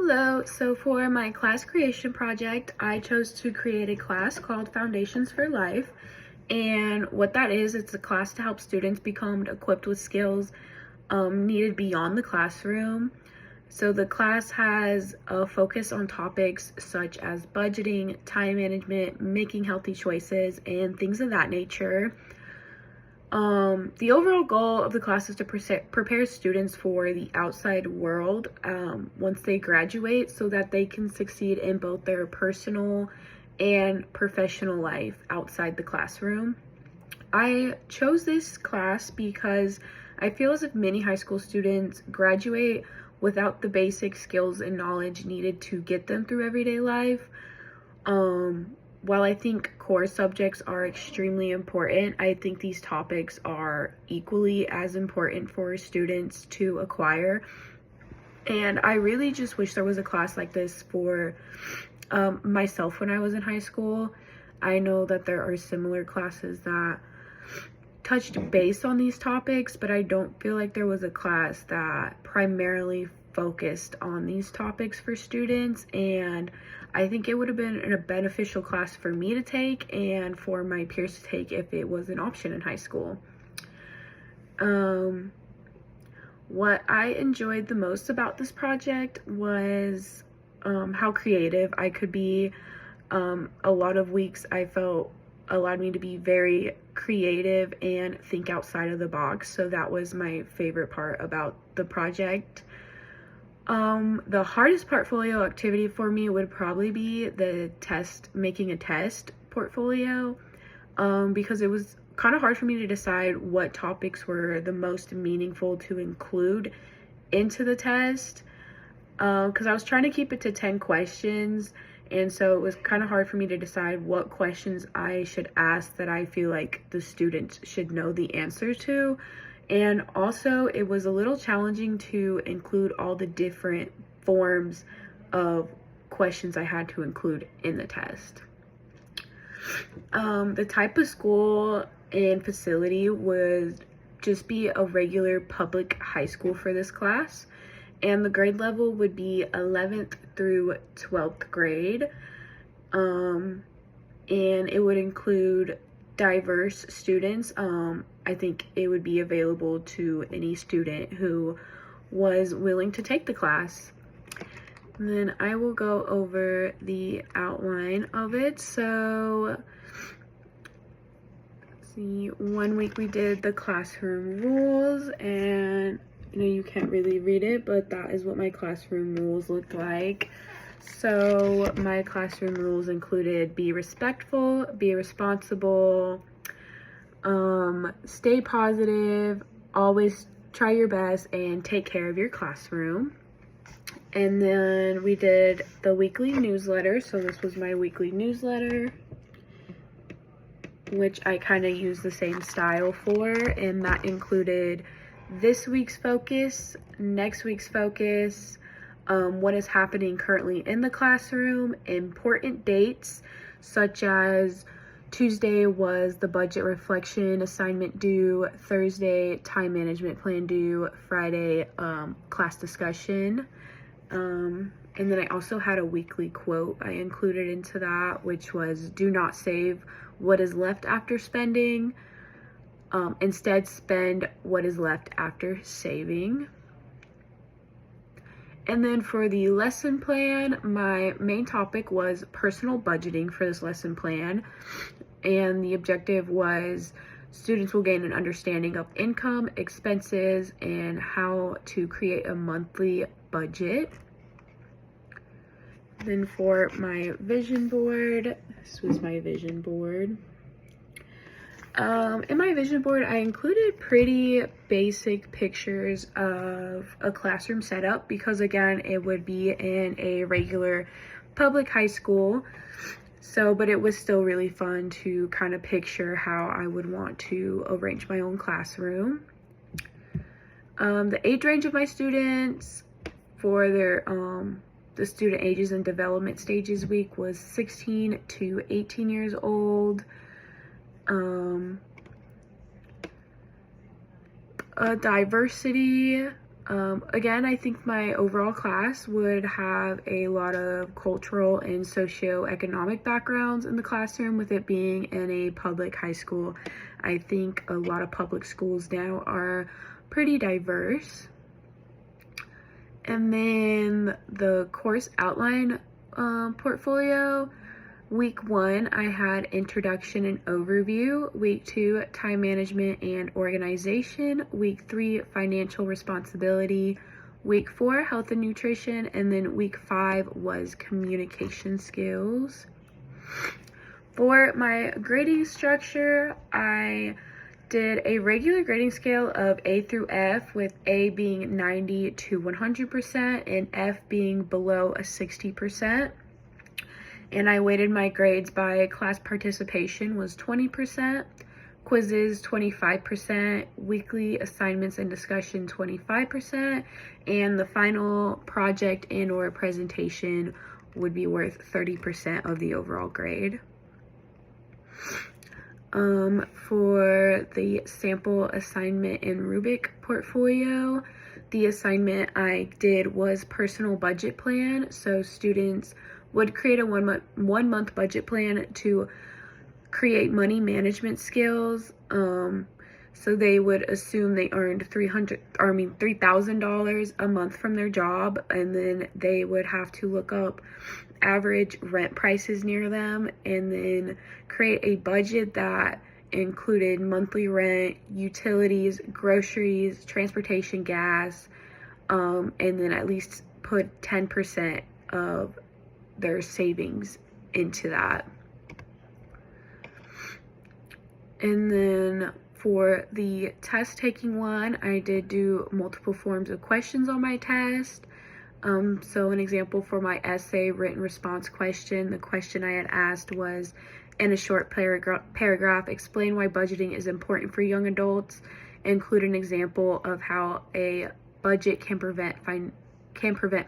Hello, so for my class creation project, I chose to create a class called Foundations for Life. And what that is, it's a class to help students become equipped with skills needed beyond the classroom. So the class has a focus on topics such as budgeting, time management, making healthy choices, and things of that nature. The overall goal of the class is to prepare students for the outside world once they graduate so that they can succeed in both their personal and professional life outside the classroom. I chose this class because I feel as if many high school students graduate without the basic skills and knowledge needed to get them through everyday life. While I think core subjects are extremely important, I think these topics are equally as important for students to acquire. And I really just wish there was a class like this for myself when I was in high school. I know that there are similar classes that touched base on these topics, but I don't feel like there was a class that primarily focused on these topics for students, and I think it would have been a beneficial class for me to take and for my peers to take if it was an option in high school. What I enjoyed the most about this project was how creative I could be. A lot of weeks I felt allowed me to be very creative and think outside of the box, so that was my favorite part about the project. The hardest portfolio activity for me would probably be making a test portfolio, because it was kind of hard for me to decide what topics were the most meaningful to include into the test, because I was trying to keep it to 10 questions, and so it was kind of hard for me to decide what questions I should ask that I feel like the students should know the answer to. And also, it was a little challenging to include all the different forms of questions I had to include in the test. The type of school and facility would just be a regular public high school for this class, and the grade level would be 11th through 12th grade. And it would include diverse students. I think it would be available to any student who was willing to take the class. And then I will go over the outline of it. So, let's see, one week we did the classroom rules, and you can't really read it, but that is what my classroom rules looked like. So my classroom rules included be respectful, be responsible, stay positive, always try your best, and take care of your classroom. And then we did the weekly newsletter. So this was my weekly newsletter, which I kind of used the same style for, and that included this week's focus, next week's focus, what is happening currently in the classroom, important dates such as Tuesday was the budget reflection assignment due, Thursday time management plan due, Friday class discussion. And then I also had a weekly quote I included into that, which was do not save what is left after spending. Instead, spend what is left after saving. And then for the lesson plan, my main topic was personal budgeting for this lesson plan. And the objective was students will gain an understanding of income, expenses, and how to create a monthly budget. Then for my vision board, this was my vision board. In my vision board, I included pretty basic pictures of a classroom setup because, again, it would be in a regular public high school. But it was still really fun to kind of picture how I would want to arrange my own classroom. The age range of my students for their the student ages and development stages week was 16 to 18 years old. Diversity, Again, I think my overall class would have a lot of cultural and socioeconomic backgrounds in the classroom, with it being in a public high school. I think a lot of public schools now are pretty diverse. And then the course outline portfolio. Week 1, I had introduction and overview. Week 2, time management and organization. Week 3, financial responsibility. Week 4, health and nutrition. And then week 5 was communication skills. For my grading structure, I did a regular grading scale of A through F, with A being 90 to 100% and F being below a 60%. And I weighted my grades by class participation was 20%, quizzes 25%, weekly assignments and discussion 25%, and the final project and or presentation would be worth 30% of the overall grade. For the sample assignment and rubric portfolio, the assignment I did was personal budget plan. So students would create a one month budget plan to create money management skills. So they would assume they earned $3,000 a month from their job, and then they would have to look up average rent prices near them, and then create a budget that included monthly rent, utilities, groceries, transportation, gas, and then at least put 10% of their savings into that. And then for the test taking one, I did do multiple forms of questions on my test. So an example for my essay written response question, the question I had asked was, in a short paragraph, explain why budgeting is important for young adults. Include an example of how a budget can prevent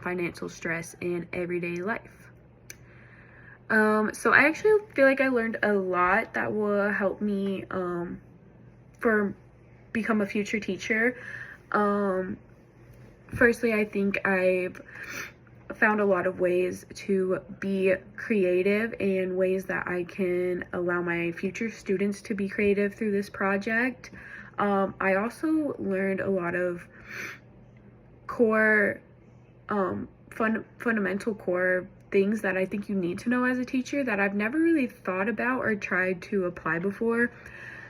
financial stress in everyday life. So I actually feel like I learned a lot that will help me become a future teacher. Firstly, I think I've found a lot of ways to be creative and ways that I can allow my future students to be creative through this project. I also learned a lot of fundamental core things that I think you need to know as a teacher that I've never really thought about or tried to apply before,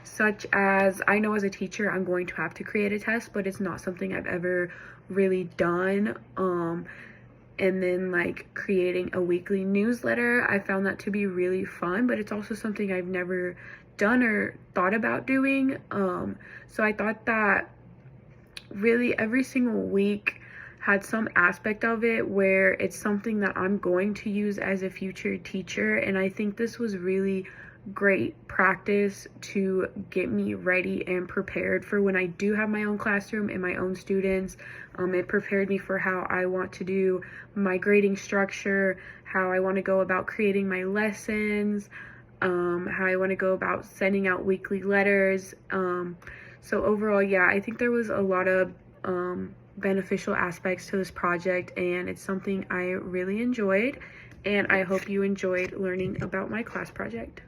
such as, I know as a teacher I'm going to have to create a test, but it's not something I've ever really done. And then like creating a weekly newsletter, I found that to be really fun, but it's also something I've never done or thought about doing. So I thought that really every single week had some aspect of it where it's something that I'm going to use as a future teacher, and I think this was really great practice to get me ready and prepared for when I do have my own classroom and my own students. It prepared me for how I want to do my grading structure, how I want to go about creating my lessons, how I want to go about sending out weekly letters. So overall, yeah, I think there was a lot of beneficial aspects to this project, and it's something I really enjoyed, and I hope you enjoyed learning about my class project.